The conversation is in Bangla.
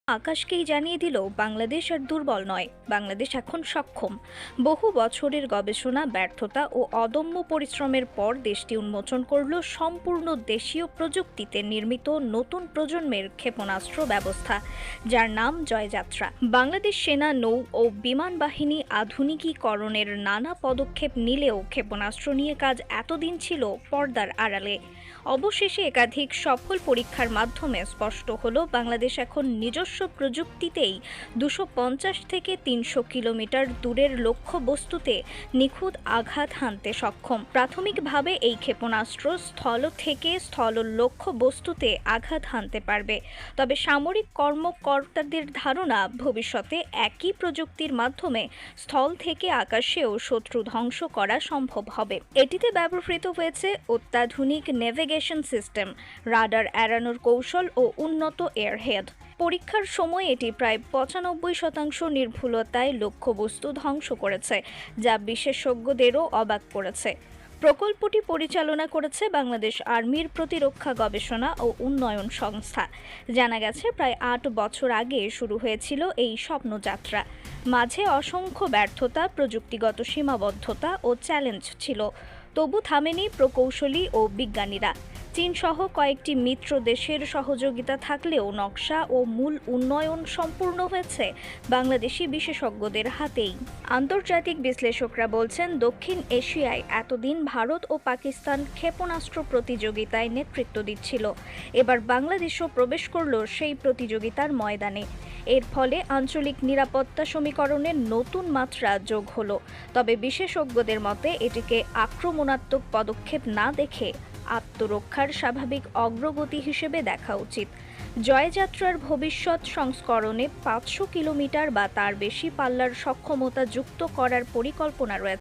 আকাশকেই জানিয়ে দিল বাংলাদেশ আর দুর্বল নয়, বাংলাদেশ এখন সক্ষম। বহু বছরের গবেষণা, ব্যর্থতা ও অদম্য পরিশ্রমের পর দেশটি উন্মোচন করল সম্পূর্ণ দেশীয় প্রযুক্তিতে নির্মিত নতুন প্রজন্মের ক্ষেপণাস্ত্র ব্যবস্থা, যার নাম জয়যাত্রা। বাংলাদেশ সেনা, নৌ ও বিমান বাহিনী আধুনিকীকরণের নানা পদক্ষেপ নিলেও ক্ষেপণাস্ত্র নিয়ে কাজ এতদিন ছিল পর্দার আড়ালে। অবশেষে একাধিক সফল পরীক্ষার মাধ্যমে স্পষ্ট হলো বাংলাদেশ এখন নিজস্ব প্রযুক্তিতেই 250 থেকে 300 কিলোমিটার দূরের লক্ষ্যবস্তুতে নিখুঁত আঘাত হানতে সক্ষম। প্রাথমিকভাবে এই ক্ষেপণাস্ত্র স্থল থেকে স্থল লক্ষ্যবস্তুতে আঘাত হানতে পারবে, তবে সামরিক কর্মকর্তাদের ধারণা ভবিষ্যতে একই প্রযুক্তির মাধ্যমে স্থল থেকে আকাশেও শত্রু ধ্বংস করা সম্ভব হবে। এটিতে ব্যবহৃত হয়েছে অত্যাধুনিক নেভিগেশন সিস্টেম, রাডার এড়ানোর কৌশল ও উন্নত এয়ারহেড। পরীক্ষার সময় এটি প্রায় 95% নির্ভুলতায় লক্ষ্যবস্তু ধ্বংস করেছে, যা বিশেষজ্ঞদেরও অবাক করেছে। প্রকল্পটি পরিচালনা করেছে বাংলাদেশ আর্মির প্রতিরক্ষা গবেষণা ও উন্নয়ন সংস্থা। জানা গেছে প্রায় 8 বছর আগে শুরু হয়েছিল এই স্বপ্নযাত্রা। মাঝে অসংখ্য ব্যর্থতা, প্রযুক্তিগত সীমাবদ্ধতা ও চ্যালেঞ্জ ছিল, তবু থামেনি প্রকৌশলী ও বিজ্ঞানীরা। চীনসহ কয়েকটি মিত্র দেশের সহযোগিতা থাকলেও নকশা ও মূল উন্নয়ন সম্পূর্ণ হয়েছে বাংলাদেশি বিশেষজ্ঞদের হাতেই। আন্তর্জাতিক বিশ্লেষকরা বলছেন, দক্ষিণ এশিয়ায় এতদিন ভারত ও পাকিস্তান ক্ষেপণাস্ত্র প্রতিযোগিতায় নেতৃত্ব দিচ্ছিল। এবার বাংলাদেশও প্রবেশ করল সেই প্রতিযোগিতার ময়দানে। এর ফলে আঞ্চলিক নিরাপত্তা সমীকরণের নতুন মাত্রা যোগ হলো। তবে বিশেষজ্ঞদের মতে এটিকে আক্রমণাত্মক পদক্ষেপ না দেখে আত্মরক্ষার স্বাভাবিক অগ্রগতি হিসেবে দেখা উচিত। জয়যাত্রার ভবিষ্যৎ সংস্করণে 500 কিলোমিটার বা তার বেশি পাল্লার সক্ষমতা যুক্ত করার পরিকল্পনা রয়েছে।